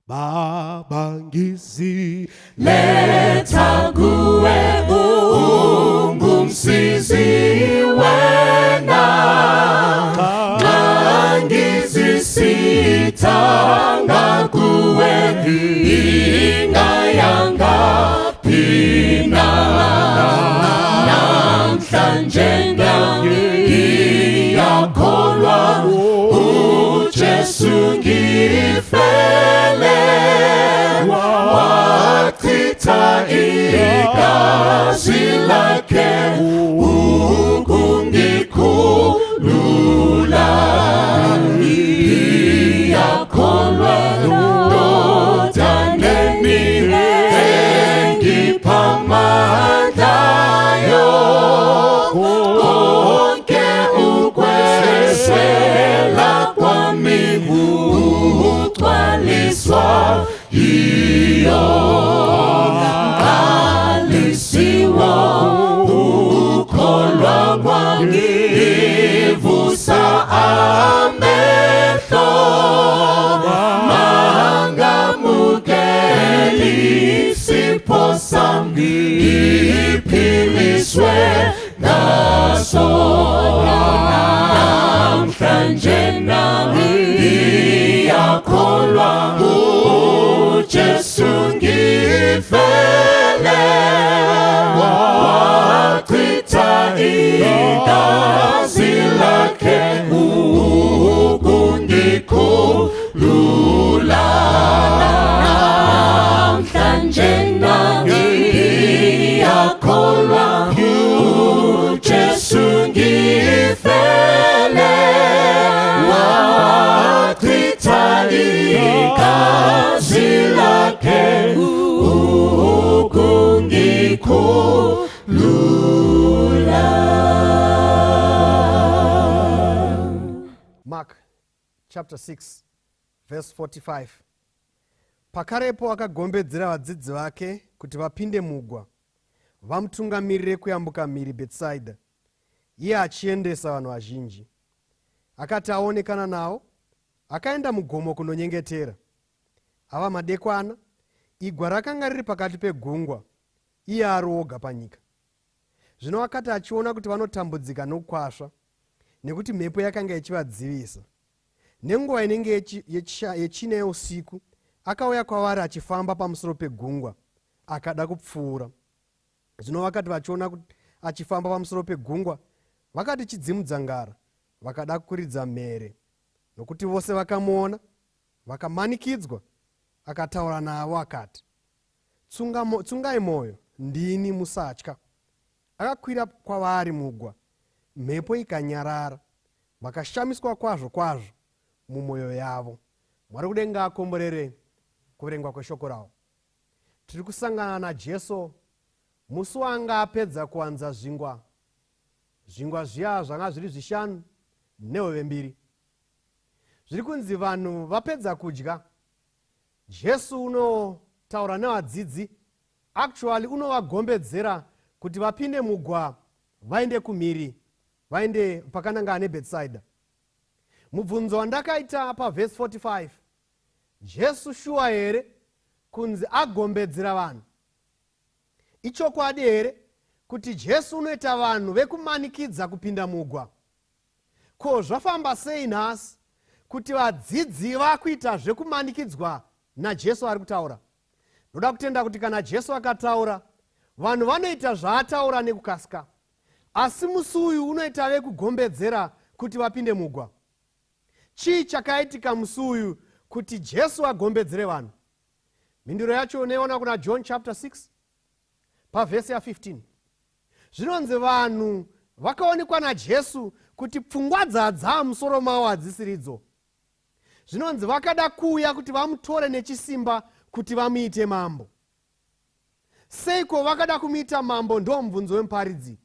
Baba ngizileta kuwe ungumsizi wena ngizisitanga kuwe ingayanga pina namhlanje ngiyakholwa uJesu ngifele wachitha igazi lakhe ukungikhulula ngiyakholwa ndodaneni engipha amandlayo konke ukweswela kwami ugcwaliswa yiyo qalisiwa ukholwa kwami ivusa amehlo mangamukeli isipho sami ngiphiliswe ngaso namhlanje ngiyakholwa uJesu ngifele wachitha igazi lakhe ukungikhulula namhlanje ngiyakholwa uJesu ngifele wachitha igazi lakhe ukungikhulula. Mark chapter 6 verse 45. Pakarepo akagombedzera vadzidzi vake kuti vapinde mugwa vamutungamirire kuyambuka mhiri Bethsaida, iye achiendesa vanhu vazhinji. Akati aonekana navo, akaenda mugomo kunonyengetera. Ava madekwana, igwa rakanga riri pakati pegungwa, iye ari oga panyika. Zvino akati achiona kuti vanotambudzika nokukwasva, nekuti mhepo yakanga ichivadzivisa, nenguva inenge yechina yeusiku, akauya kwavari achifamba pamusoro pegungwa, akada kupfuura. Zvino vakati vachiona kuti achifamba pamusoro pegungwa, vakati chidzimudza ngara, vakada kukuridza mhere. Nokuti vose vakamuona, vakamanikidzwa. Akataura navo akati, tsungai mwoyo, ndini, musatya. Akakwira kwavari mugwa, mhepo ikanyarara, vakashamiswa kwazvo kwazvo mumwoyo yavo. Mwari kudenga akomborere kuverengwa kweshoko rawo. Tiri kusangana naJesu musi wanga apedza kuwanza zvingwa zviya zvanga zviri 5 nehove 2. Zviri kunzi vanhu vapedza kudya, Jesu unotaura nevadzidzi, actually unovagombedzera kuti vapinde mugwa vaende kumhiri, vaende pakananga neBethsaida. Mubvunzo wandakaita paverse 45, Jesu shuwa here kunzi agombedzera vanhu? Ichokwadi here kuti Jesu unoita vanhu vekumanikidza kupinda mugwa? Ko, zvafamba sei nhasi kuti vadzidzi vakuita zvekumanikidzwa naJesu ari kutaura? Ndoda kutenda kuti kana Jesu akataura, vanhu vanoita zvaataura nekukasika. Asi musi uyu unoita vekugombedzera kuti vapinde mugwa. Chii chakaitika musi uyu kuti Jesu agombedzere vanhu? Mhinduro yacho unoiona kuna John chapter 6 pavhesi ya 15. Zvinonzi vanhu vakaonekwa naJesu kuti pfungwa dzamusoro mavo hadzisiridzo. Zvinonzi vakada kuuya kuti vamutore nechisimba kuti vamuite mambo. Seiko vakada kumuita mambo? Ndo mubvunzo wemuparidzi.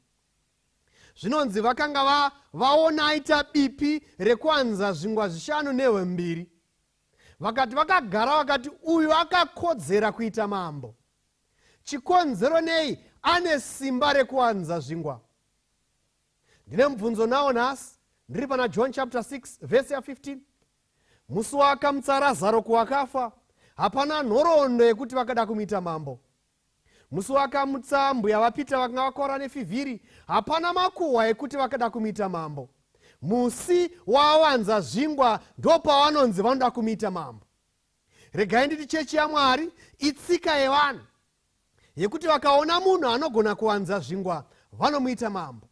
Zvinonzi vakanga vaona aita bipi rekuwanza zvingwa 5 nehove 2. Vakati vakagara vakati uyu akakodzera kuita mambo. Chikonzero nei? Ane simba rekuwanza zvingwa. Ndine mubvunzo nawo nhasi, ndiri pana John chapter 6 verse ya 15. Musi wakamutsa Lazaro kuvakafa, hapana nhoroondo yekuti vakada kumuita mambo. Musi wakamutsa mbuya vapita vakanga vakora nefivhiri, hapana makuhwa ekuti vakada kumuita mambo. Musi wawanza zvingwa ndopavanonzi vanoda kumuita mambo. Regai nditi chechi yaMwari itsika yevanhu yekuti vakaona munhu anogona kuwanza zvingwa vanomuita mambo.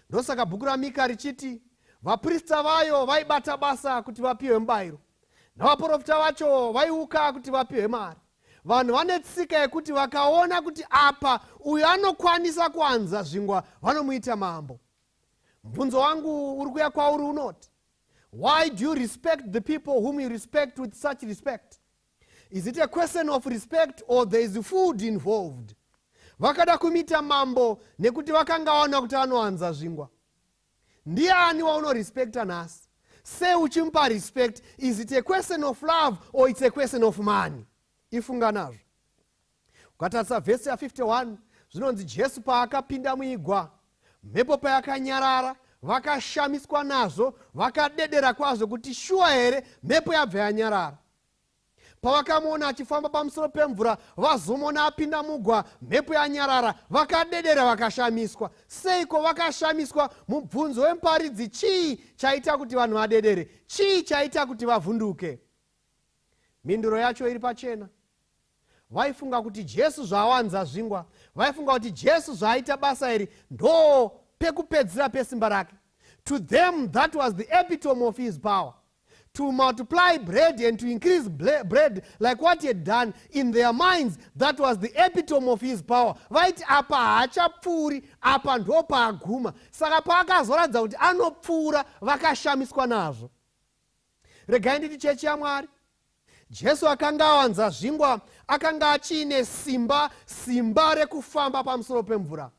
Ndosaka bhuku raMika richiti vaprista vayo vaibata basa kuti vapiwe mubayiro, navaprofita vacho vaiuka kuti vapiwe mari. Vanhu vane tsika yekuti vakaona kuti apa uyu anokwanisa kuwanza zvingwa vanomuita mambo. Mubvunzo wangu uri kuya kwauri unoti, why do you respect the people whom you respect with such respect? Is it a question of respect or there is food involved? Vakada kumuita mambo nekuti vakanga vaona kuti anowanza zvingwa. Ndiani waunorespekta nhasi? Sei uchimupa respect? Is it a question of love or it's a question of money? Ifunga nazvo. Ukatarisa vhesi ya51 zvinonzi Jesu paakapinda muigwa, mhepo payakanyarara, vakashamiswa nazvo, vakadedera kwazvo kuti shuwa here mhepo yabva yanyarara. Pavakamuona achifamba pamusoro pemvura, vazomona apinda mugwa, mhepo yanyarara, vakadedera vakashamiswa. Seiko vakashamiswa? Mubvunzo wemuparidzi, chii chaita kuti vanhu vadedere? Chii chaita kuti vavhunduke? Mhinduro yacho iri pachena. Vaifunga kuti Jesu zvaawanza zvingwa, vaifunga kuti Jesu zvaaita basa iri ndo pekupedzira pesimba rake. To them that was the epitome of his power. To multiply bread and to increase bread like what he had done, in their minds that was the epitome of his power. Vaiti apa haachapfuuri, apa ndo paaguma. Saka paakazoratidza kuti anopfuura, vakashamiswa nazvo. Regai nditi chechi yaMwari, Jesu akanga awanza zvingwa, akanga achiine simba rekufamba pamusoro pemvura.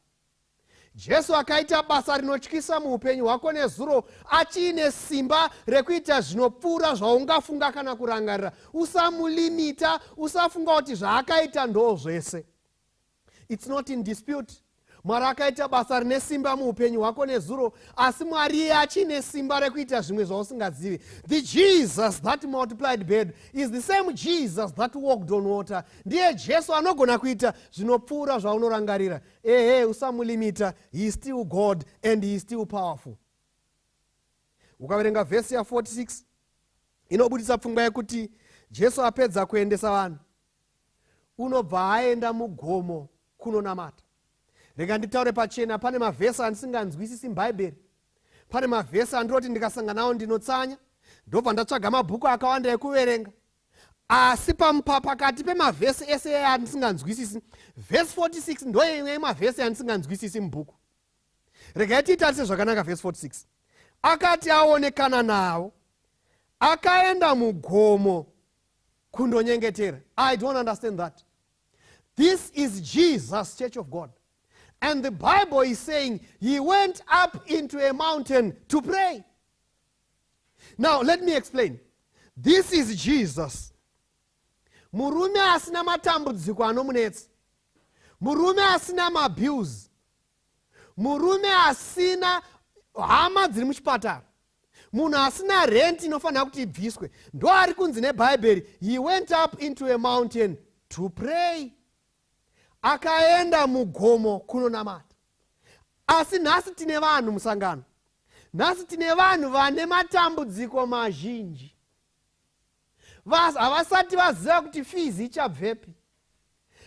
Jesu akaita basa rinotyisa muupenyu hwako nezuro, achiine simba rekuita zvinopfuura zvaungafunga kana kurangarira. Usamulimita, usafunga kuti zvaakaita ndo zvese. It's not in dispute. Mwari akaita basa rine simba muupenyu hwako nezuro, asi Mwari iye achiine simba rekuita zvimwe zvausingazivi. The Jesus that multiplied bread is the same Jesus that walked on water. Ndiye Jesu anogona kuita zvinopfuura zvaunorangarira. Usamulimita. He is still God and he is still powerful. Ukaverenga vhesi ya46 inobudisa pfungwa yekuti Jesu apedza kuendesa vanhu, unobva aenda mugomo kunonamata. Rega nditaure pachena, pane mavhesi andisinganzwisisi mubhaibheri. Pane mavhesi andinoti ndikasangana nawo ndinotsanya, ndobva ndatsvaga mabhuku akawanda ekuverenga. Asi pakati pemavhesi ese andisinganzwisisi, vhesi 46 ndo imwe yemavhesi andisinganzwisisi mubhuku. Regai tiitarise zvakanaka vhesi 46. Akati aonekana nawo, akaenda mugomo kundonyengetera. I don't understand that. This is Jesus, Church of God. And the Bible is saying he went up into a mountain to pray. Now let me explain. This is Jesus. Murume asina matambudziko anomunetsa. Murume asina mabuse. Murume asina hama dziri muchipatara. Munhu asina rent inofanira kuti ibviswe. Ndo ari kunzi neBhaibheri, he went up into a mountain to pray. Akaenda mugomo kunonamata. Asi nhasi tine vanhu musangano. Nhasi tine vanhu vane matambudziko mazhinji. Havasati vaziva kuti fees ichabvepi.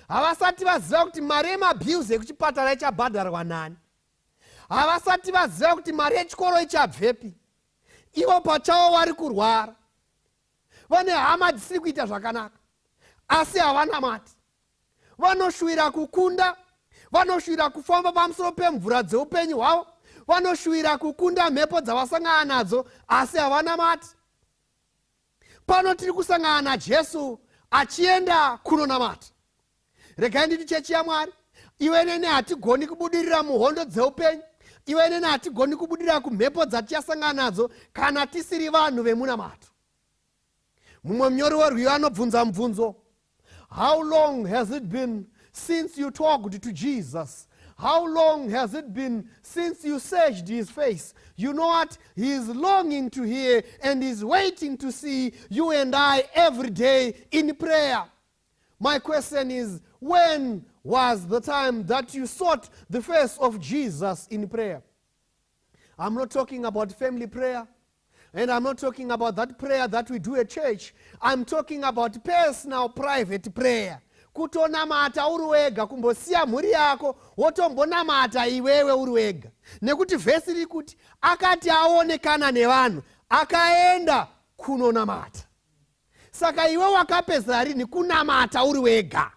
Havasati vaziva kuti mari yemabhiuzi ekuchipatara ichabhadharwa nani. Havasati vaziva kuti mari yechikoro ichabvepi. Ivo pachavo vari kurwara. Vane hama dzisiri kuita zvakanaka, asi havana mati. Vanoshuvira kukunda, vanoshuvira kufamba pamusoro pemvura dzeupenyu hwavo, vanoshuvira kukunda mhepo dzavasangana nadzo, asi havana mati. Pano tiri kusangana naJesu achienda kunonamata. Regai nditi chechi yaMwari, iwe nene hatigoni kubudirira muhondo dzeupenyu, iwe nene hatigoni kubudirira kumhepo dzatichasangana nadzo kana tisiri vanhu vemunamato. Mumwe munyori werwiyo anobvunza mubvunzo, how long has it been since you talked to Jesus? How long has it been since you searched his face? You know what? He is longing to hear and is waiting to see you and I every day in prayer. My question is, when was the time that you sought the face of Jesus in prayer? I'm not talking about family prayer, and I'm not talking about that prayer that we do at church. I'm talking about personal, private prayer. Kutonamata uri wega, kumbosiya mhuri yako wotombonamata iwewe uri wega. Nekuti vhesi riri kuti akati aonekana nevanhu akaenda kunonamata. Saka iwe wakapedzera rini kunamata uri wega,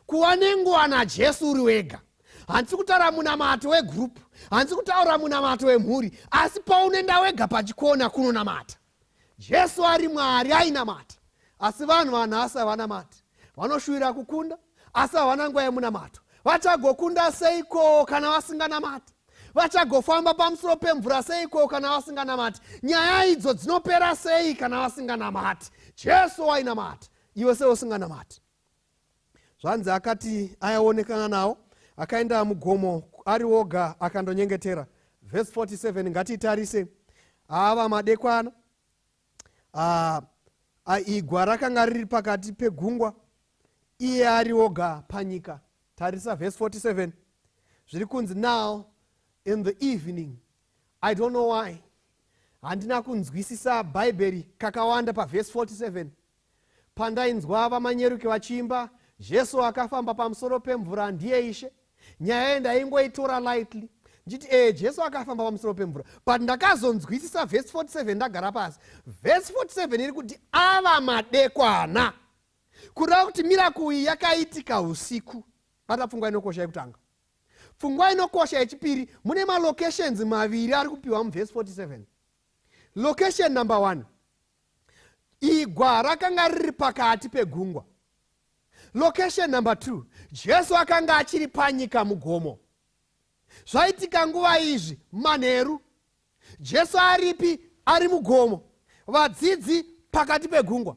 kuva nenguva naJesu uri wega. Handisi kutaura munamato wegroup, handisi kutaura munamato wemhuri, asi paunoenda wega pachikona kunonamata. Jesu ari Mwari ainamata, asi vanhu vanhasi havanamati. Vanoshuvira kukunda, asi havana nguva yemunamato. Vachagokunda seiko kana vasinganamati? Vachagofamba pamusoro pemvura seiko kana vasinganamati? Nyaya idzo dzinopera sei kana vasinganamati? Jesu wainamata, iwe seusinganamati. Zvanzi akati ayaonekana nawo, akaenda mugomo ari oga akandonyengetera. Verse 47 ngatitarise. Ava madekwana, igwa rakanga riri pakati pegungwa, iye ari oga panyika. Tarisa verse 47. Zviri kunzi, now in the evening. I don't know why. Handina kunzwisisa Bible kakawanda pa verse 47. Pandainzwa vamanyeruke vachiimba, Jesu akafamba pamusoro pemvura ndiye Ishe. Nyaya ndaingoitora lightly. Nditi Jesu akafamba pamusoro pemvura. But ndakazonzwisisa verse 47 ndagara pasi. Verse 47 iri kuti ava madekwana. Kureva kuti miracle iyi yakaitika usiku. Bata pfungwa inokosha yekutanga. Pfungwa inokosha yechipiri, mune malocations maviri ari kupiwa muverse 47. Location number 1. Igwa rakanga riri pakati pegungwa. Location number 2. Jesu akanga achiri panyika mugomo. Zvaitika nguva izvi manheru. Jesu aripi? Ari mugomo. Vadzidzi pakati pegungwa.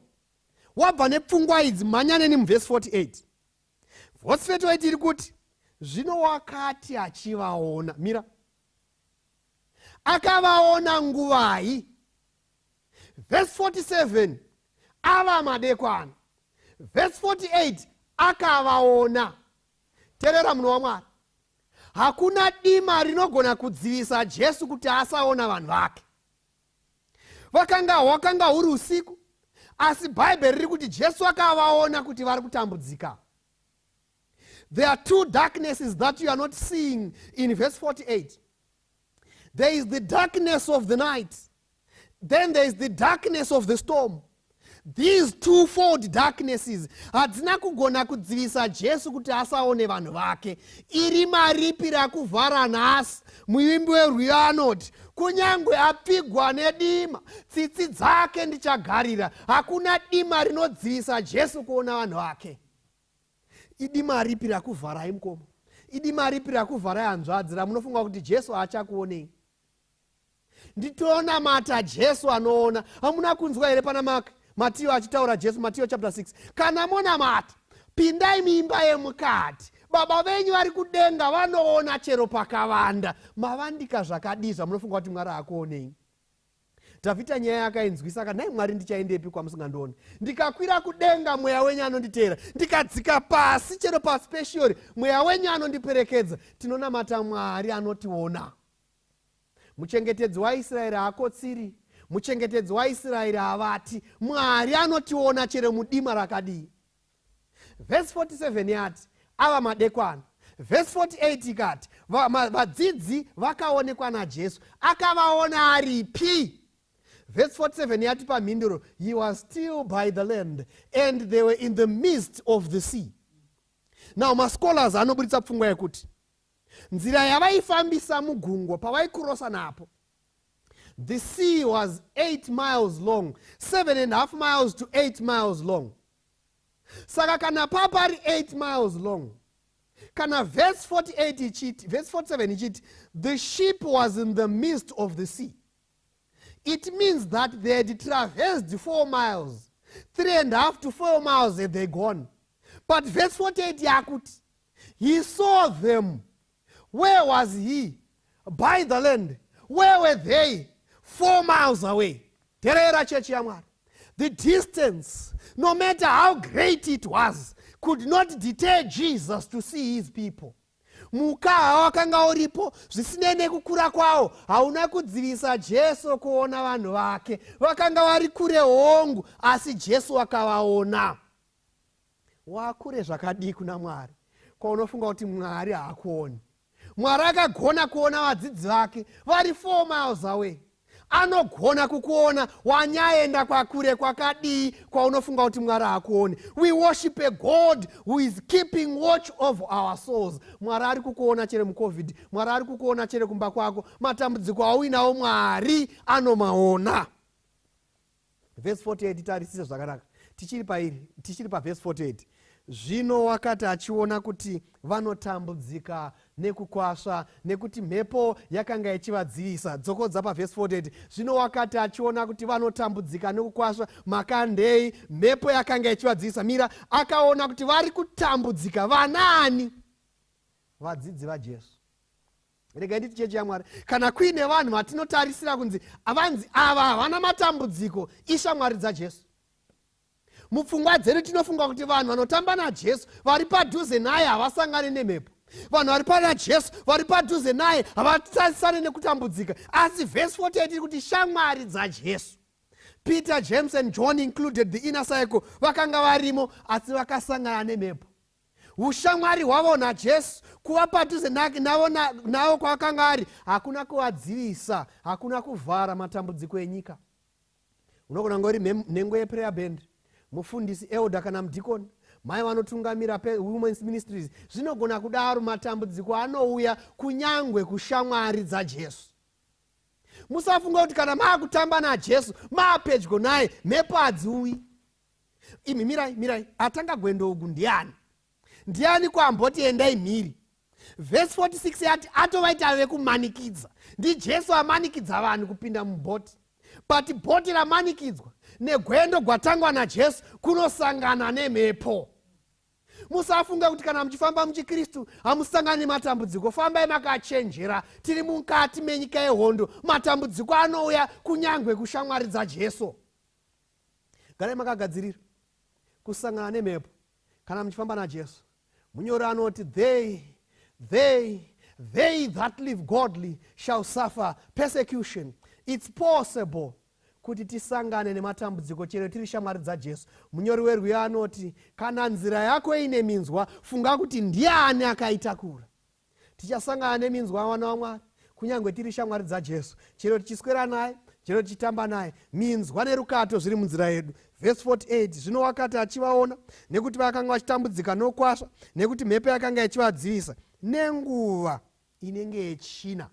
Wabva nepfungwa idzi manyaneni muverse 48. Verse 48 iri kuti, zvino wakati achivaona. Mira. Akavaona nguvai. Verse 47. Ava madekwana. Verse 48. Akavaona. Terera munhu waMwari. Hakuna dima rinogona kudzivisa Jesu kuti asaona vanhu vake. Wakanga uri usiku, asi Bible riri kuti Jesu akavaona kuti vari kutambudzika. There are two darknesses that you are not seeing in verse 48. There is the darkness of the night. Then there is the darkness of the storm. These twofold darknesses hadzina kugona kudzivisa Jesu kuti asaone vanhu vake. Iri maripi rakuvhara nhasi. Muimbi werwiyo anoti, kunyangwe apfigwa nedima, tsitsi dzake ndichagarira. Hakuna dima rinodzivisa Jesu kuona vanhu vake. Idima ripi rakuvharai mukomo? Idima ripi rakuvharai hanzvadzi ramunofunga kuti Jesu haachakuonei? Nditoona mata Jesu anoona. Hamuna kunzwa here pana Matthew achitaura Jesu, Matthew chapter 6. Kana mona mata, pindai muimba yemukati. Baba venyu vari kudenga vanoona chero pakavanda. Mavandika zvakadizva munofunga kuti Mwari haakuonei? Dhavhidha nyaya yakainzwisa kana Mwari ndichaendepi kwamusingandioni? Ndikakwira kudenga mweya wenyu anonditeera, ndikadzika pasi chero paspecial mweya wenyu anondiperekedza. Tinonamata Mwari anotiona. Muchengetedzi waIsraeri haakotsiri, muchengetedzi waIsraeri havati. Mwari anotiona chero mudima rakadii. Verse 47 yati ava madekwana. Verse 48 ikati vadzidzi vakaonekwa naJesu. Akavaona aripi? Verse 47 yati pamhinduro, he was still by the land and they were in the midst of the sea. Now mascholars anoburitsa pfungwa yekuti nzira yavaifambisa mugungwa pavaikurosa napo, the sea was 8 miles long, 7.5 miles to 8 miles long. Saka kana papari 8 miles long, kana verse 48 ichiti, verse 47 ichiti, the ship was in the midst of the sea. It means that they had traversed 4 miles, 3.5 to 4 miles had they gone. But verse 48 yakuti, he saw them Where was he? By the land. Where were they? 4 miles away. Terera chechi ya Mwari. The distance, no matter how great it was, could not deter Jesus to see his people. Mukaha wakanga uripo, zvisinei nekukura kwawo, hauna kudzivisa Jesu kuona vanhu vake. Vakanga vari kure hongu, asi Jesu akavaona. Wakure zvakadii kuna Mwari, kwaunofunga kuti Mwari haakuoni. Mwari akagona kuona vadzidzi vake vari 4 miles away. Anogona kukuona wanyaenda kwakure kwakadii kwaunofunga kuti Mwari haakuoni. We worship a God who is keeping watch over our souls. Mwari ari kukuona chere muCovid. Mwari ari kukuona chere kumba kwako. Matambudziko auinawo Mwari anomaona. Verse 48 tarisise zvakanaka. Tichiri paverse 48. Zvino wakati achiona kuti vanotambudzika nekukwasva nekuti mhepo yakanga ichivadzivisa. Dzokodza paverse 48. Zvino wakati achiona kuti vanotambudzika nekukwasva makandei mhepo yakanga ichivadzivisa. Mira, akaona kuti vari kutambudzika vanani? Vadzidzi vaJesu. Rega nditi chechi yaMwari, kana kuine vanhu vatinotarisira kunzi avanzi ava havana matambudziko, ishamwari dzaJesu. Mupfungwa dzedu tinofunga kuti vanhu vanotamba naJesu vari padhuze naye havasangane nemhepo. Vanhu vari pana Jesu vari padhuze naye havatarisane nekutambudzika. Asi verse 48 iri kuti shamwari dzaJesu. Peter, James and John included the inner circle. Vakanga varimo asi vakasangana nemhepo. Ushamwari hwavo naJesu, kuva padhuze navo kwavakanga ari, hakuna kuvadzivisa, hakuna kuvhara matambudziko enyika. Unogona ngori nhengo yeprayer band, mufundisi, elder kana mudhikoni, mai vanotungamira women's ministries, zvinogona kudaro matambudziko anouya kunyangwe kushamwari dzaJesu. Musafunga kuti kana maakutamba naJesu maapedyo naye mhepo hadziuyi. Imi mirai, atanga gwendo ugu ndiani? Ndiani kwamboti endai mhiri? Verse 46 yati atovaita vekumanikidza. NdiJesu amanikidza vanhu kupinda mubhoti. But bhoti ramanikidzwa negwendo gwatangwa naJesu kunosangana nemhepo. Musafunga kuti kana muchifamba muchiKristu hamusangani nematambudziko. Fambai makachenjera. Tiri mukati menyika yehondo. Matambudziko anouya kunyangwe kushamwari dzaJesu. Garai makagadzirira kusangana nemhepo kana muchifamba naJesu. Munyori anoti they that live godly shall suffer persecution. It's possible kuti tisangane nematambudziko chero tiri shamwari dzaJesu. Munyori werwiyo anoti kana nzira yako ine minzwa, funga kuti ndiani akaitakura. Tichasangana neminzwa vana vaMwari kunyange tiri shamwari dzaJesu, chero tichiswera naye, chero tichitamba naye. Minzwa nerukato zviri munzira yedu. Verse 48. Zvino wakati achivaona nekuti vakanga vachitambudzika nokwasva nekuti mhepo yakanga ichivadzivisa nenguva inenge yechina,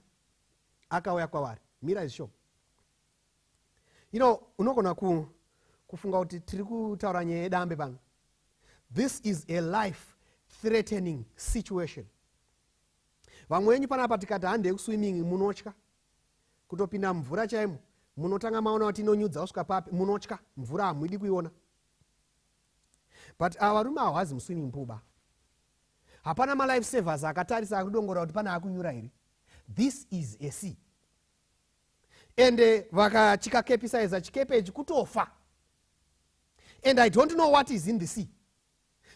akauya kwavari. Mira izvo. Unogona kufunga kuti tiri kutaura nyaya yedambe pano. This is a life threatening situation. Vamwe venyu panapa tikati handei kuswimming munotya. Kutopinda mvura chaimo munotanga maona kuti inonyudza kusvika papi, munotya mvura hamwidi kuiona. But ava varume hawazi muswimming pool ba. Hapana malife savers akatarisa akudongora kuti pana akunyura here. This is a sea. Ende vakachikakepisiza chikepe ichi kutofa. And I don't know what is in the sea.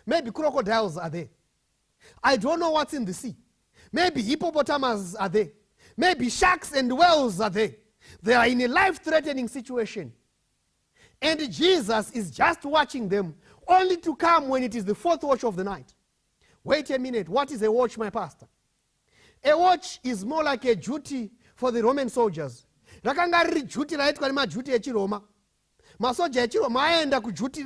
Maybe crocodiles are there. I don't know what's in the sea. Maybe hippopotamuses are there. Maybe sharks and whales are there. They are in a life-threatening situation. And Jesus is just watching them, only to come when it is the 4th watch of the night. Wait a minute, what is a watch, my pastor? A watch is more like a duty for the Roman soldiers. Rakanga riri duty raitwa nemaduty echiroma. Masoja echiroma aenda kuduty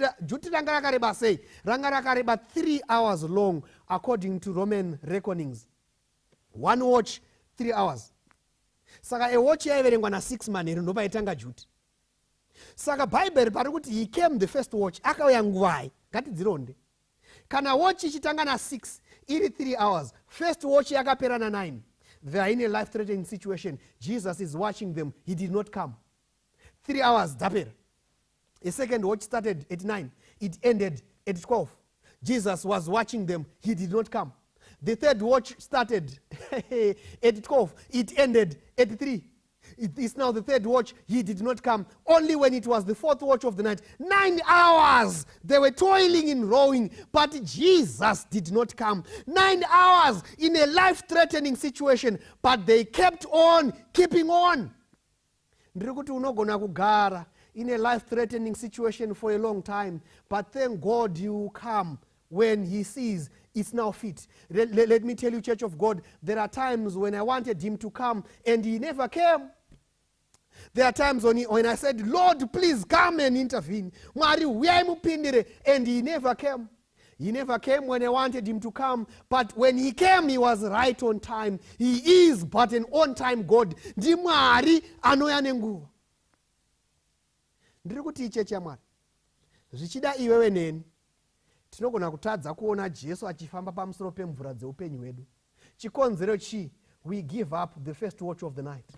ranga rakareba sei? Ranga rakareba 3 hours long according to Roman reckonings. One watch 3 hours. Saka a watch yaiverengwa na6 manheru ndopa itanga duty. Saka Bible pari kuti he came the first watch, akauya nguvai, ngatidzironde. Kana watch ichitanga na6 iri 3 hours, first watch yakapera na9. They are in a life-threatening situation. Jesus is watching them. He did not come. 3 hours dapera. A second watch started at 9. It ended at 12. Jesus was watching them. He did not come. The third watch started at 12. It ended at 3. It is now the third watch. He did not come. Only when it was the fourth watch of the night. 9 hours. They were toiling in rowing, but Jesus did not come. 9 hours in a life-threatening situation, but they kept on keeping on. Ndiri kuti unogona kugara in a life-threatening situation for a long time, but thank God you come when he sees it's now fit. Let me tell you, Church of God, there are times when I wanted him to come and he never came. There are times when I said, Lord, please come and intervene. Mwari uyai mupindire, and he never came. He never came when I wanted him to come, but when he came, he was right on time. He is but an on-time God. Ndi Mwari anouya nenguva. Ndiri kuti ichechi yaMwari, zvichida iwewe neni, tinogona kutadza kuona Jesu achifamba pamusoro pemvura dzeupenyu hwedu. Chikonzero chi? We give up the first watch of the night.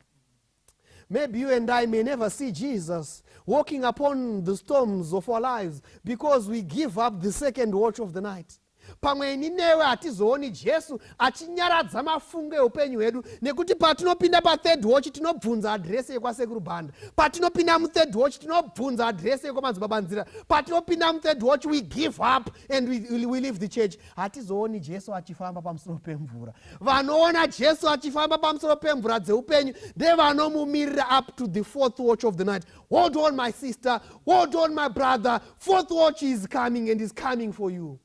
Maybe you and I may never see Jesus walking upon the storms of our lives because we give up the second watch of the night. Pamwe newe hatizooni Jesu achinyaradza mafungo eupenyu hwedu, nekuti patinopinda pa-third watch tinobvunza adresi yekwasekuru Banda. Patinopinda mu-third watch tinobvunza adresi yekwamadzibaba Nzira. Patinopinda mu-third watch we give up and we leave the church. Hatizooni Jesu achifamba pamusoro pemvura. Vanoona Jesu achifamba pamusoro pemvura dzeupenyu ndevanomumirira up to the fourth watch of the night. Hold on, my sister. Hold on, my brother. Fourth watch is coming and is coming for you.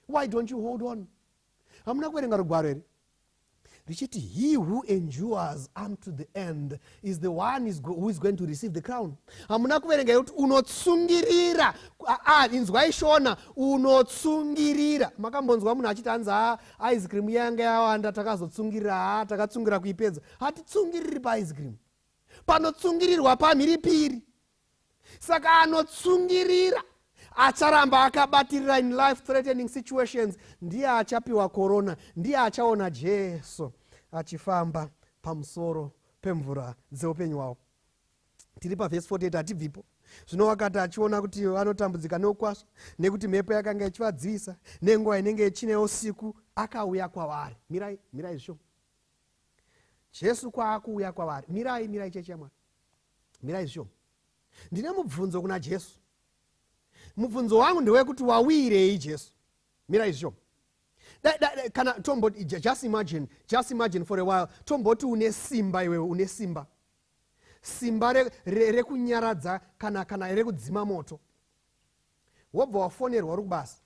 Why don't you hold on? Hamuna kuverenga rugwaro here. Richiti, he who endures unto the end is the one who is going to receive the crown. Hamuna kuverenga kuti unotsungirira. Inzwai shona, unotsungirira. Makambonzwa munhu achiti anza ice cream yanga yawanda takazotsungirira, takatsungira kuipedza. Hatitsungiriri pa ice cream. Panotsungirirwa pamhiripiri. Saka anotsungirira. Acharamba akabatirira in life-threatening situations. Ndiye achapiwa corona. Ndiye achaona Jesu achifamba pamusoro pemvura dzeupenyu hwavo. Tiri paverse 48 hatibvipo. Zvino wakati achiona kuti vanotambudzika neukwasva, nekuti mhepo yakanga ichivadzivisa, nenguva inenge ichine usiku, akauya kwavari. Mirai zvisho. Jesu kwaakuuya kwavari. Mirai cheche yaMwari. Mirai zvisho. Ndine mubvunzo kuna Jesu. Mubvunzo wangu ndewekuti wawirei Jesu. Mirai zvisho. Kana tomboti, just imagine for a while, tomboti une simba iwewe, une simba. Simba rekunyaradza kana rekudzima moto. Wobva wafonerwa uri kubasa.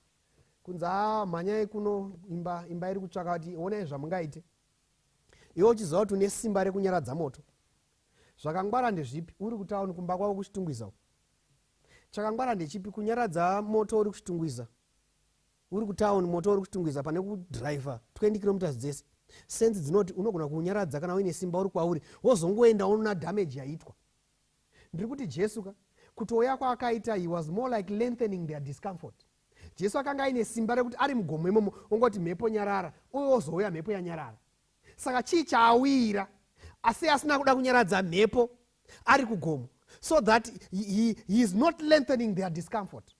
Kunza mhanyai kuno imba iri kutsvaka kuti onai zvamungaite. Iwe uchiziva kuti une simba rekunyaradza moto. Zvakangwara ndezvipi? Uri kutauni kumba kwavo kuchitungwiza. Chakangwara ndechipi? Kunyaradza moto uri kuchitungwiza. Uri kutauni moto uri kuchitungwiza pane kudriver 20 km dzese. Sense dzinoti unogona kunyaradza kana uine simba uri kwauri, wozongoenda una damage yaitwa. Ndiri kuti Jesu kutouya kwaakaita, he was more like lengthening their discomfort. Jesu akanga aine simba rekuti ari mugomo imomo ongoti mhepo nyarara, uye wozouya mhepo yanyarara. Saka chii chaawira asi asina kuda kunyaradza mhepo ari kugomo, so that he is not lengthening their discomfort.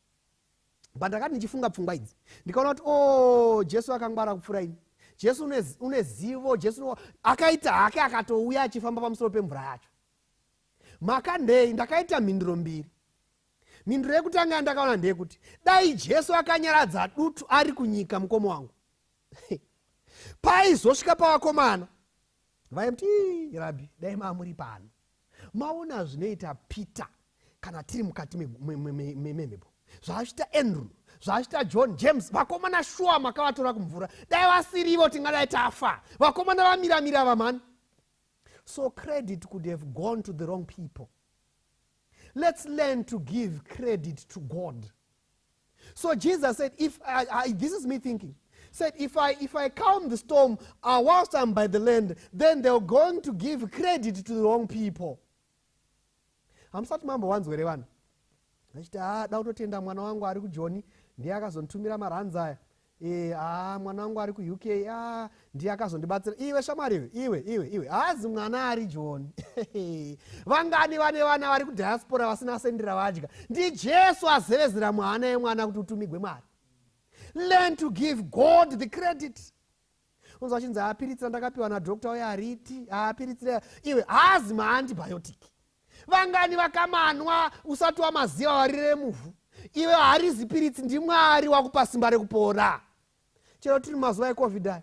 But ndakati ndichifunga pfungwa idzi ndikaona kuti Jesu akangwara kupfuura ini. Jesu une zivo. Jesu akaita hake akatouya achifamba pamusoro pemvura yacho. Maka ndei ndakaita mhinduro mbiri. Mhinduro yekutanga ndakaona ndeyekuti dai Jesu akanyaradza dutu ari kunyika mukoma wangu, paizosvika pavakomana vaimti Rabhi, dai mamuri pano maona zvinoita Peter kana tiri mukati memhepo, zvachita Andrew, zvachita John, James, vakomana shuwa makavatora kumvura, dai vasirivo tingadai tafa. Vakomana vamiramira vamani. So credit could have gone to the wrong people. Let's learn to give credit to God. So Jesus said, this is me thinking, said if I calm the storm whilst I'm by the land, then they're going to give credit to the wrong people. Hamusati mambo wanzwere vanhu achiti da kutotenda mwana wangu ari kuJoni ndiye akazonditumira maranza aya, mwana wangu ari kuUK ndiye akazondibatsira. Iwe shamwari iwe hazi mwana ari Joni. Vangani vane vana vari kudiaspora vasina sendera vadya. Ndi Jesu azevezera mwana yemwana kuti utumigwe mari. Learn to give God the credit. unzwa chinzi apiritsira ndakapiwa nadokta uye hariti apiritsira iwe haazi maantibiotic. Vangani vakamanwa usati wamaziva warire muvhu. Iwe harizi piritsi ndimwari wakupa simba rekupora. Chero tiri mazuva ecovid aya.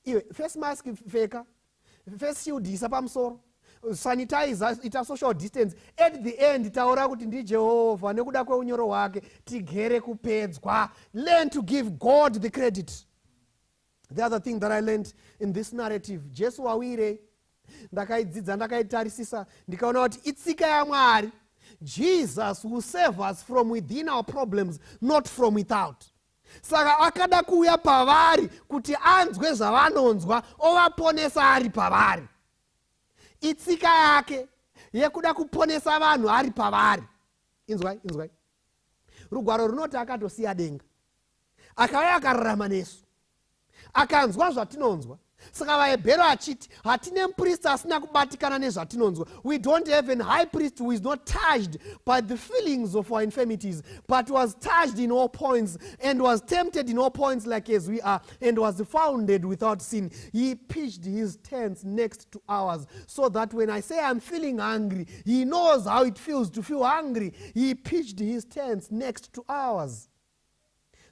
Iwe face mask pfeka, face shield isa pamusoro, sanitizer ita social distance. At the end taura kuti ndiJehovha nekuda kweunyoro hwake tigere kupedzwa. Learn to give God the credit. The other thing that I learned in this narrative, Jesu wawire ndakaidzidza ndakaitarisisa ndikaona kuti itsika yaMwari. Jesus will save us from within our problems, not from without. Saka akada kuuya pavari kuti anzwe zvavanonzwa ovaponesa ari pavari. Itsika yake yekuda kuponesa vanhu ari pavari. Inzwai. Rugwaro runoti akatosiya denga. Akauya akararama nesu. Akanzwa zvatinonzwa. Saka vaHebheru achiti hatine muprista asina kubatikana nezvatinonzwa. We don't have an high priest who is not touched by the feelings of our infirmities, but was touched in all points and was tempted in all points like as we are, and was founded without sin. He pitched his tents next to ours, so that when I say I'm feeling hungry, he knows how it feels to feel hungry. He pitched his tents next to ours.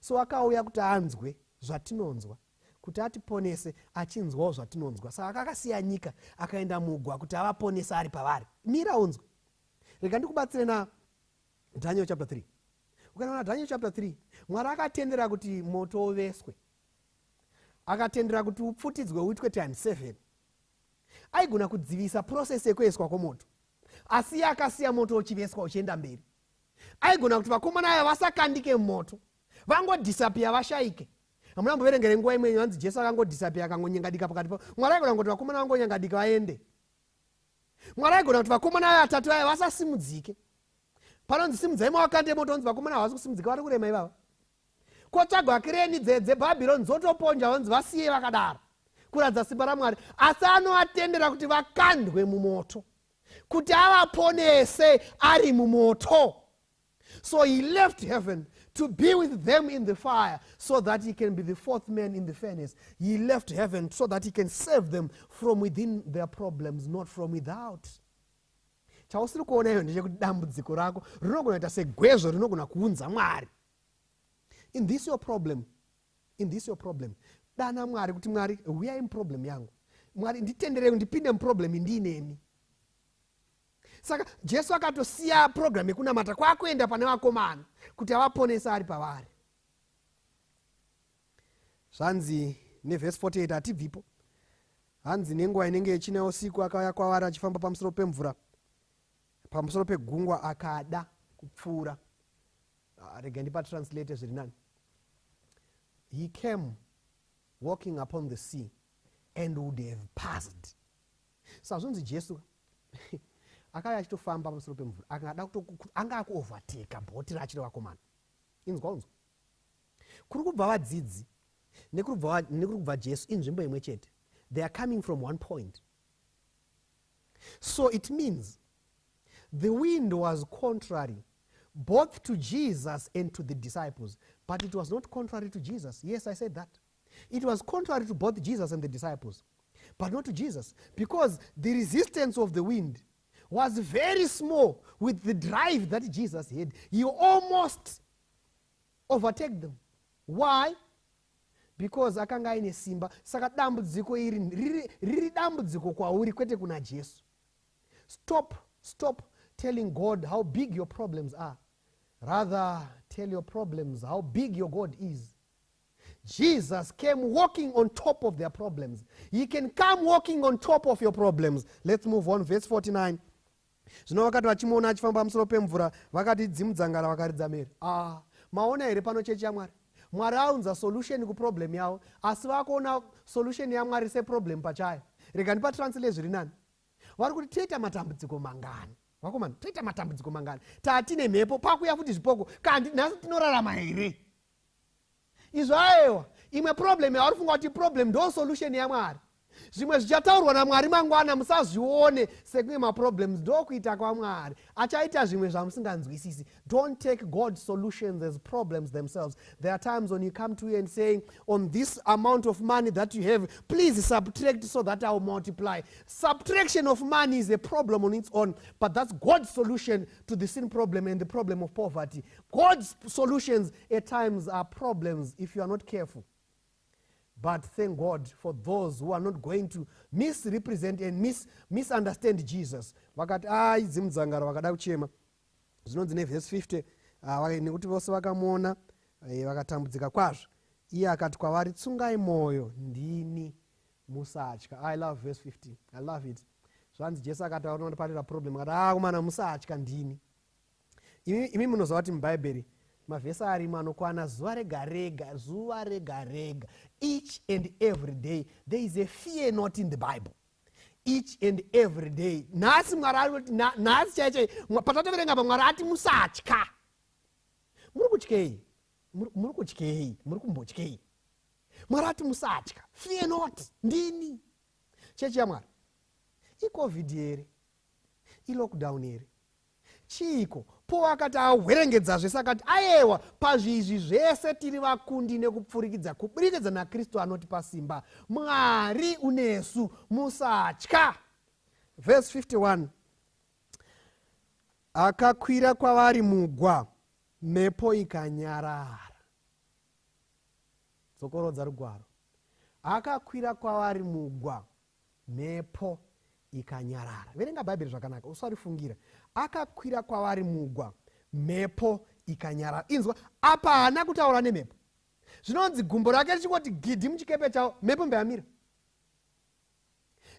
So akauya kuti anzwe zvatinonzwa, kuti atiponese achinzwawo zvatinonzwa. Saka akasiya nyika akaenda mugwa kuti avaponese ari pavari. Mira unzwe. Rega ndikubatsire na Daniel chapter 3. Ukaona Daniel chapter 3, Mwari akatendera kuti moto uveswe. Akatendera kuti upfutidzwe uitwe times 7. Aigona kudzivisa process yekueswa kwomoto. Asi akasiya moto uchiveswa uchienda mberi. Aigona kuti vakomana ava vasakandike mumoto, vangodisappear vashaike. Hamuna mboverengere nguva imwe yanzi Jesu akangodisappear akangonyangadika pakati pa. Mwari aigona kuti vakomana vangonyangadika vaende. Mwari aigona kuti vakomana vatatu aya vasasimudzike. Panonzi simudzai mawakande moto, onzi vakomana havasi kusimudzika vari kurema ivava. Kotsvagwa kireni dzeBhabhironi dzotoponja onzi vasiye vakadaro kuradza simba raMwari. Asi anovatendera kuti vakandwe mumoto, kuti avaponese ari mumoto. So he left heaven to be with them in the fire, so that he can be the fourth man in the furnace. He left heaven so that he can save them from within their problems, not from without. Chausiri kuona iyo ndechekuti dambudziko rako rinogona kuita segwezvo rinogona kuunza Mwari. In this your problem, dana Mwari kuti Mwari uyai muproblem yangu. Mwari nditendere ndipinde muproblem ndinemi. Saka Jesu akatosiya program yekunamata kwakuenda pane vakomana kuti avaponesa ari pavari. Zvanzi neverse 48 hatibvipo. Hanzi nenguva inenge yechina usiku akauya kwavari achifamba pamusoro pemvura, pamusoro pegungwa, akada kupfuura. Rega ndipa translate zviri nani. He came walking upon the sea and would have passed. Saka zvonzi Jesu akauya achitofamba pamusoro pemvura, anga akuovateka bhoti rachiri vakomana. Unzwa. Kuri kubva vadzidzi nekuri kubva Jesu inzvimbo imwe chete. They are coming from one point. So it means the wind was contrary both to Jesus and to the disciples, but it was not contrary to Jesus. Yes, I said that. It was contrary to both Jesus and the disciples, but not to Jesus, because the resistance of the wind was very small with the drive that Jesus had. He almost overtake them. Why? Because akanga aine simba. Saka dambudziko iri riri dambudziko kwauri kwete kuna Jesu. Stop telling God how big your problems are. Rather, tell your problems how big your God is. Jesus came walking on top of their problems. He can come walking on top of your problems. Let's move on. Verse 49. Zvino vakati vachimuona achifamba pamusoro pemvura, vakati dzimudzangara vakaridza mhere. Maona here pano chechi yaMwari. Mwari aunza solution kuproblem yavo, asi vakuona solution yaMwari seproblem pachayo. Rega ndipa translate zviri nani. Vari kuti toita matambudziko mangani. Vakomana, toita matambudziko mangani. Tatine mhepo pakuya futi zvipoko, kandi nhasi tinorarama here. Izvo aiwa, imwe problem yavari funga kuti problem ndo solution yaMwari. zvimwe zvichataurwa naMwari mangwana musazvione sekunge maproblems ndokuita kwaMwari. Achaita zvimwe zvamusinganzwisisi. Don't take God's solutions as problems themselves. There are times when you come to you and saying, on this amount of money that you have, please subtract so that I will multiply. Subtraction of money is a problem on its own, but that's God's solution to the sin problem and the problem of poverty. God's solutions at times are problems if you are not careful. But thank God for those who are not going to misrepresent and misunderstand Jesus. Vakati zimudzangara vakada kuchema. Zvinonzi nevhesi 50 nekuti vose vakamuona vakatambudzika kwazvo. Iye akati kwavari, tsungai mwoyo, ndini, musatya. I love verse 50. I love it. Zvanzi Jesu akati anoparira problem akati kumana musatya ndini. Imi munoziva kuti muBhaibheri mavhesi arimo anokwana zuva rega rega. Each and every day there is a fear not in the Bible. Each and every day. Nhasi chaiche patatoverenga paMwari ati musatya. Muri kumbotyei. Mwari ati musatya. Fear not. Ndini. Chechi yaMwari. iCovid here. iLockdown here. Chiko po akati ahwerengedzazve sakati ayewa pazvizvi zvese tiri vakundi nekupfurikidza kuburikidza naKristu anotipa simba. Mwari unesu, musatya. Verse 51. Akakwira kwavari mugwa, mhepo ikanyarara. Dzokorodza rugwaro. Akakwira kwavari mugwa, mhepo ikanyarara. Verenga Bhaibheri zvakanaka, usarifungira. Akakwira kwavari mugwa, mhepo ikanyarara. Inzwa, apa haana kutaura nemhepo. Zvinonzi gumbo rake richingoti gidhi muchikepe chavo, mhepo mbeyamira.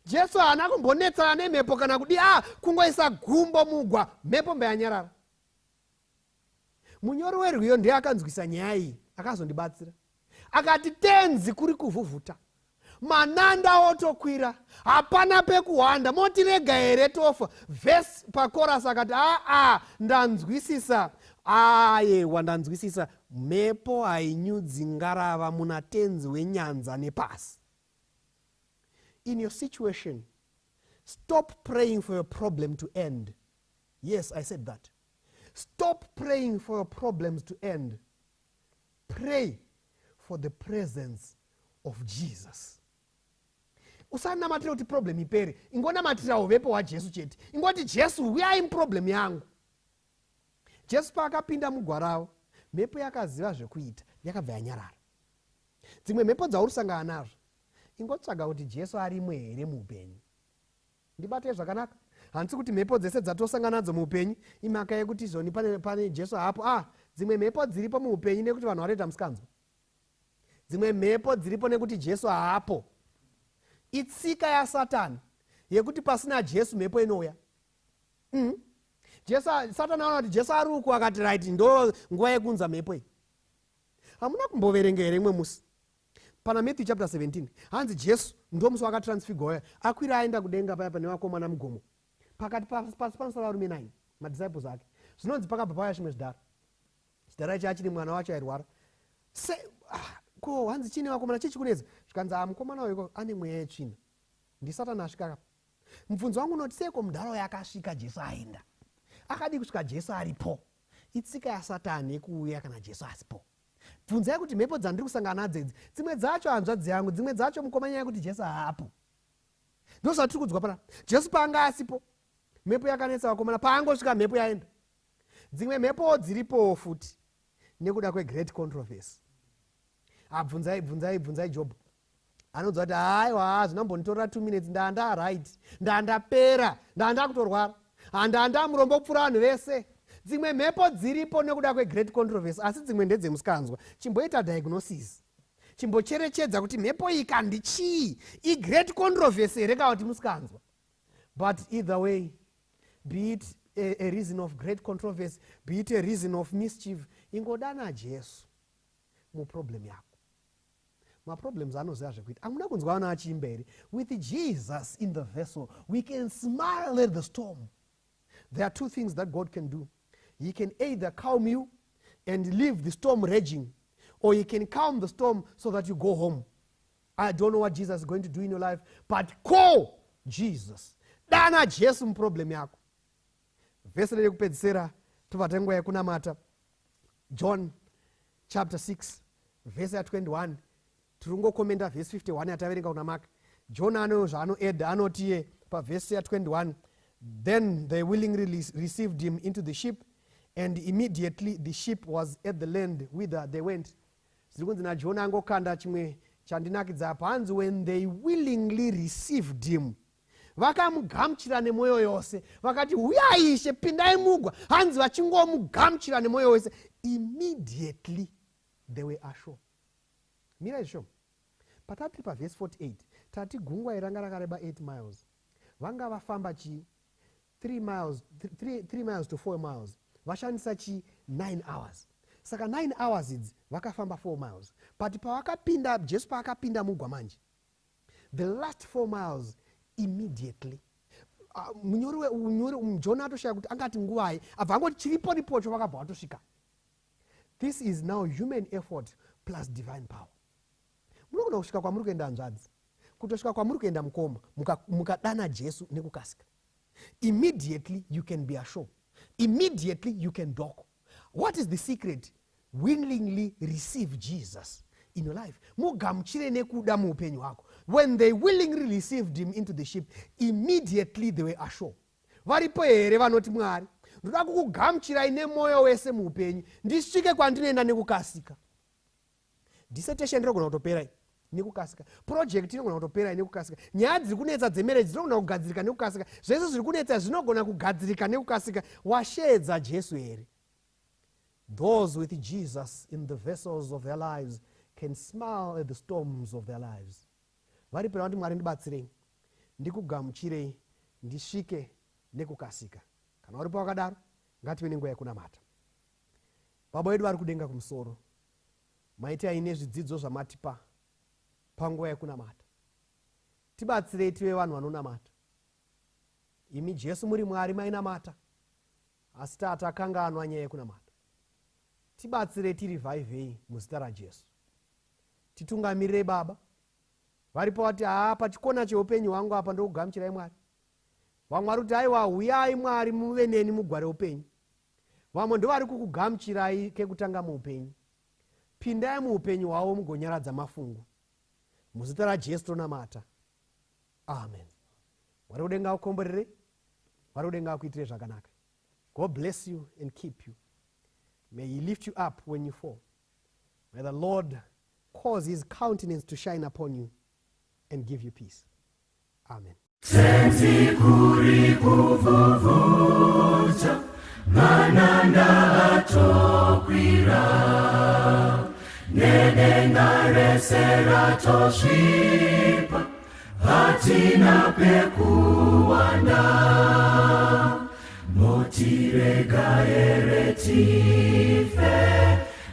Jesu haana kumbonetsana nemhepo kana kudi kungoisa gumbo mugwa, mhepo mbeyanyarara. Munyori werwiyo ndiye akanzwisa nyaya iyi, akazondibatsira. Akati tenzi kuri kuvhuvhuta. Mananda otokwira, hapana pekuhwanda, motirega here tofa. Vhesi pakorasi akati ndanzwisisa. Ayewa ndanzwisisa. Mhepo hainyudzi ngarava muna tenzi wenyanza nepasi. In your situation, stop praying for your problem to end. Yes, I said that. Stop praying for your problems to end. Pray for the presence of Jesus. Usanamatira kuti problem ipere, ingonamatira uvepo hwaJesu chete. Ingoti Jesu, uyai problem yangu. Jesu paakapinda mugwa ravo, mhepo yakaziva zvekuita, yakabva yanyarara. Dzimwe mhepo dzauri kusangana nazvo, ingotsvaga kuti Jesu arimwe here muupenyu. Ndibate zvakanaka. Handisi kuti mhepo dzese dzatosangana nadzo muupenyu imhaka yekuti zvoni pane Jesu hapo. Dzimwe mhepo dziripo muupenyu nekuti vanhu vanoita musikanzwa. Dzimwe mhepo dziripo nekuti Jesu haapo. Itsika yaSatani yekuti pasina Jesu mhepo inouya. Satani aona kuti Jesu ari uku akati right, ndo nguva yekunza mhepo iyi. Hamuna kumboverenga here imwe musi. Pana Matthew chapter 17. Hanzi Jesu ndo musi wakatransfigure. Akwira aenda kudenga paya pane vakomana mugomo. Pakati pasi panosara varume 9, madisciples ake. Zvinonzi pakabva pauya chimwe zvidhara. Chidhara ichi achiri mwana wacho airwara. Ko hanzi chini vakomana chichikunedza. Zvikanzi mukomana wako ane mweya yetsvina. NdiSatani asvika. Mubvunzo wangu unoti seko mudhara yakasvika Jesu aenda. Akadi kusvika Jesu aripo. Itsika yaSatani yekuuya kana Jesu asipo. Bvunzai kuti mhepo dzandiri kusangana nadzo idzi, dzimwe dzacho hanzvadzi yangu, dzimwe dzacho mukomana yekuti Jesu haapo. Ndo zvatiri kudzwa pana. Jesu paanga asipo, mhepo yakanetsa vakomana, paangosvika mhepo yaenda. Dzimwe mhepo dziripo futi nekuda kwegreat controversy. Bvunzai Job. Anodzwa kuti haiwa zvinambonitorera 2 minutes ndanda right, ndandapera, ndanda kutorwara, handanda murombo kupfuura vanhu vese. Dzimwe mhepo dziripo nekuda kwegreat controversy, asi dzimwe ndedzemusikanzwa. Chimboita diagnosis, chimbocherechedza kuti mhepo iyi kandi chii, igreat controversy here kana kuti musikanzwa. But either way, be it a reason of great controversy, be it a reason of mischief, ingodana Jesu muproblem yako. Maproblems anoziva zvekuita. Hamuna kunzwa vana vachiimba here. With Jesus in the vessel, we can smile at the storm. There are 2 things that God can do. He can either calm you and leave the storm raging, or he can calm the storm so that you go home. I don't know what Jesus is going to do in your life, but call Jesus. Dana Jesu muproblem yako. Vhesi rekupedzisira tobva tanguva yekunamata. John chapter 6 verse 21. Tiringokomenda verse 51 yataverenga kuna Mark. John ano zvaanoedha anotiye paverse 21. Then they willingly received him into the ship, and immediately the ship was at the land whither they went. Zviri kunzi naJona angokanda chimwe chandinakidza panzi, when they willingly received him, vakamugamuchira nemwoyo yose, vakati uyai Ishe, pindai mugwa. Hanzi vachingomugamuchira nemwoyo wose, immediately they were ashore. Mira izvo patati paverse 48 tati gungwa iranga rakareba 8 miles, vanga vafamba 3 miles to 4 miles, vashandisa 9 hours. Saka 9 hours idzi vakafamba 4 miles. But pavakapinda, Jesu paakapinda mugwa manje, the last 4 miles immediately, Jona atoshaya kuti angati nguwai, abva angoti chiripo ripocho vakabva vatosvika. This is now human effort plus divine power. Munogona kusvika kwamuri kuenda hanzvadzi, kutosvika kwamuri kuenda mukoma, mukadana Jesu nekukasika. Immediately you can be ashore. Immediately you can dock. What is the secret? Willingly receive Jesus in your life. Mugamuchire nekuda muupenyu hwako. When they willingly received him into the ship, immediately they were ashore. Varipo here vanoti Mwari, ndoda kukugamuchirai nemwoyo wese muupenyu, ndisvike kwandinoenda nekukasika. Dissertation rinogona kutopera nekukasika. Project inogona kutopera nekukasika. Nyaya dziri kunetsa dzemarriage dzinogona kugadzirika nekukasika. Zvese zviri kunetsa zvinogona kugadzirika nekukasika. Washedza Jesu here. Those with Jesus in the vessels of their lives can smile at the storms of their lives. Varipera kuti Mwari ndibatsirei, ndikugamuchirei, ndisvike nekukasika. Kana uripo wakadaro, ngative nenguva yekunamata. Baba wedu vari kudenga kumusoro, maita ine zvidzidzo zvamatipa panguva yekunamata. Tibatsirei tive vanhu vanonamata. Imi Jesu muri Mwari mainamata, asi tatakanganwa nyaya yekunamata. Tibatsirei tirivhaivhei muzita raJesu. Titungamirire Baba. Varipo vati pachikona cheupenyu hwangu apa ndokugamuchirai Mwari. Vamwe vari kuti aiwa uyai Mwari muve neni mugware upenyu. Vamwe ndo vari kukugamuchirai kekutanga muupenyu. Pindai muupenyu hwavo mugonyaradza mafungu. Muzita raJesu tonamata. Amen. Mwari udenga ukomborere. Mwari udenga akuitire zvakanaka. God bless you and keep you. May he lift you up when you fall. May the Lord cause his countenance to shine upon you and give you peace. Amen. Senzi kuri kuvuvuta, mananda atokwira, nedenga resera toshipa, hatina pekuwanda, motirega eretife,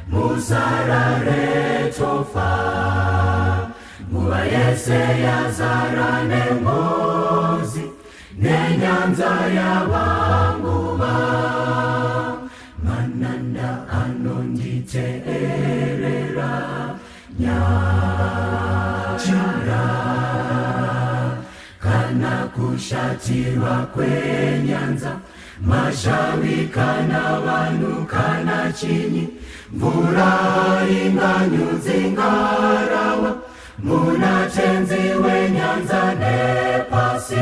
musarare tofa, nguva yese yazara nengozi, nenyanza yavanguva, mananda anonditeerera, nyachira, kana kushatirwa kwenyanza, mashawi kana vanhu kana chinyi, mvura inganyudzi ngarawa, muna tenzi wenyanza nepasi.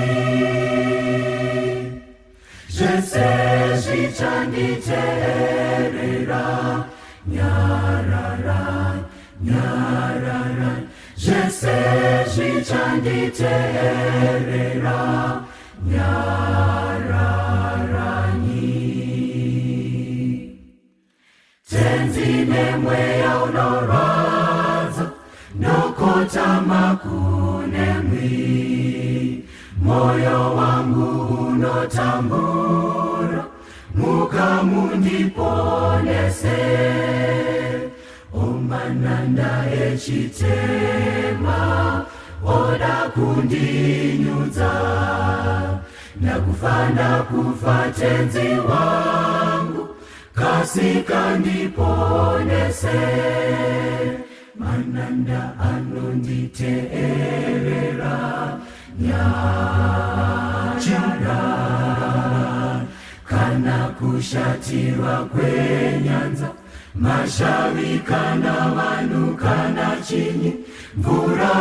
Zvese zvichanditeerera, nyarara, nyarara. Zvese zvichanditeerera, nyararanyi. Tenzi nemweya unorwadza, nokotama kunemwi, moyo wangu unotambura, mukamundiponese, omananda echitema, oda kundinyudza, nakufanda kufa tenzi wangu, kasika ndiponese, mananda mananda anonditeerera nyachara kana kushatirwa kwenyanza mashavi kana vanhu kana chinyi mvura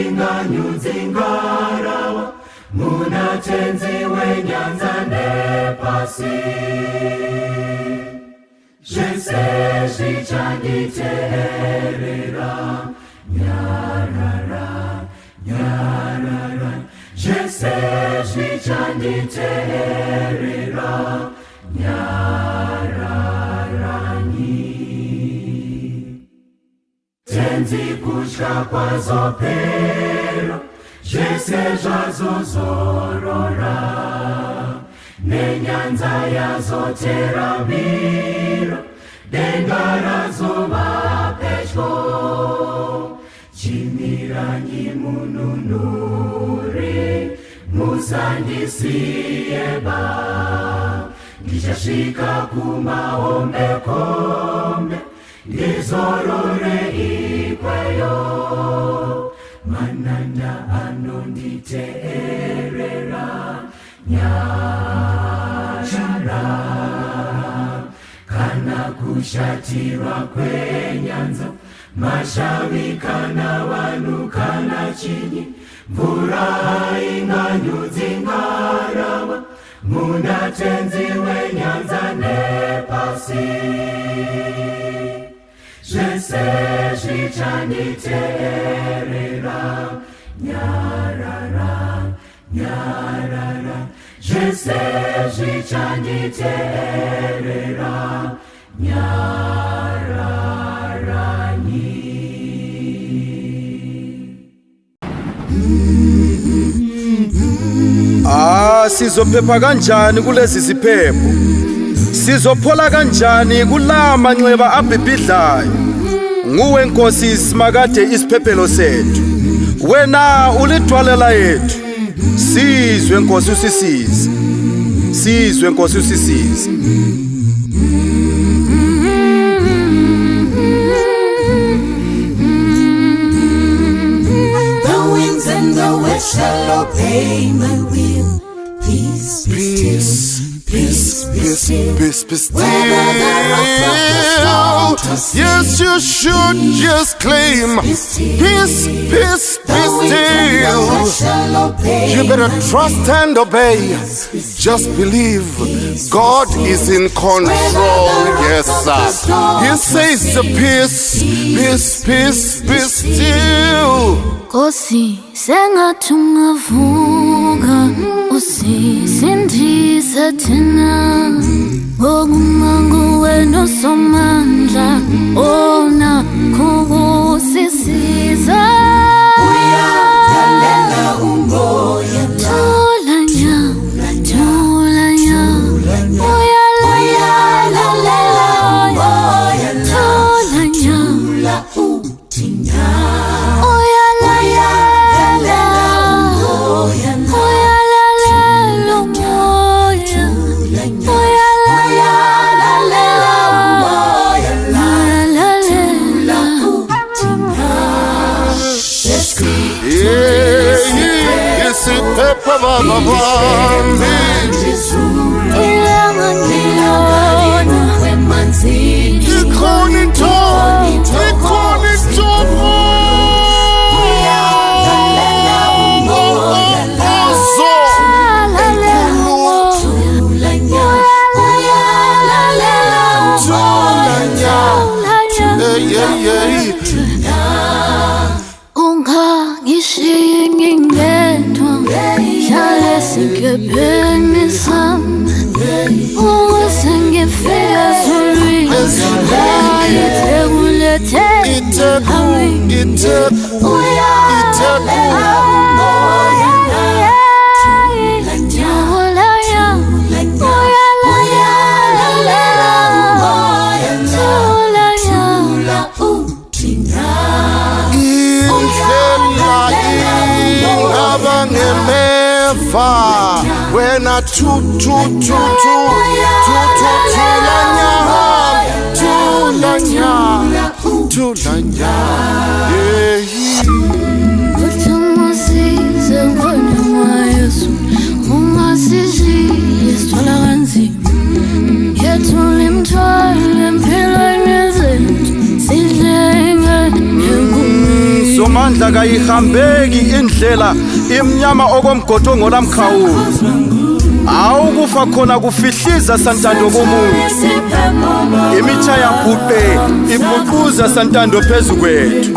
inganyudzi ngarawa muna tenzi wenyanza nepasi zvese zvichanditeerera nyarara nyarara zvese zvichanditeerera nyararani tenzi kutya kwazopera zvese zvazozorora nenyanza yazoteramira denga razova pedyo chimiranyi mununuri musandisiyeba ndichasvika kumahombekombe ndizorore ikweyo mananda anonditeerera nyachara kana kushatirwa kwenyanza mashavi kana vanhu kana chinyi mvura inganyudzi ngarava muna tenzi wenyanza nepasi zvese zvichanditeerera nyarara nyarara zvese zvichanditeerera nyararani sizophepha kanjani kulezi ziphepho sizophola kanjani kula manxeba abhibhidlayo nguwe Nkosi isimakade isiphephelo sethu wena ulidwalela yethu sizwe Nkosi usisize sizwe Nkosi usisize The winds and the waves shall obey my will. Peace, peace, peace, peace, peace, peace, yes, you should just claim peace, peace, peace, still. You better trust and obey. Just believe God is in control. Yes, sir. He says the peace, peace, peace, peace, still. Nkosi sengathungavuka usisindise thina ngokumangu wena somandla ona kukusisiza uyadlalela umoya tholanya uyalalela umoya tholanya uthina When I tulanya uthumasize ngonoma Yesu ungasizile sithola kanzima yethula imithwalo empilweni zethu sidlenge engumini somandla kayihambeki indlela imnyama okomgodo ngolamkhawulo awukufa khona kufihliza santando komuntu imitsha yabhuqe ibhuquza santando phezu kwethu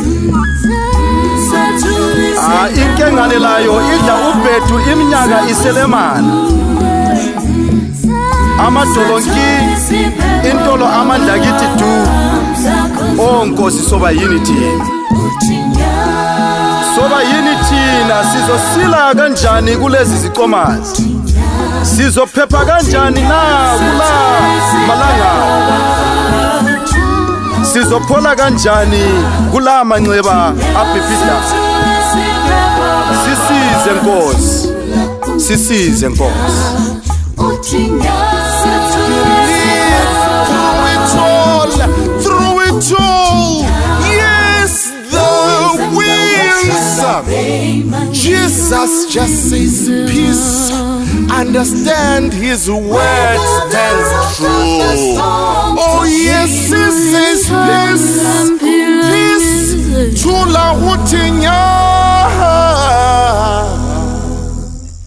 inkengane layo idla ubhedu iminyaka iselemana amadolonki intolo amandla kithi du onkosi soba yini thina soba yini thina sizosila kanjani kulezi zicomazi sizophepha kanjani na kula malanga sizophola kanjani kula manxeba abhibhidla sisize Nkosi sisize Nkosi through it all. Yes, the winds. Jesus just says peace. Understand his word stands true. Oh yes, he says peace. Peace. Chula huting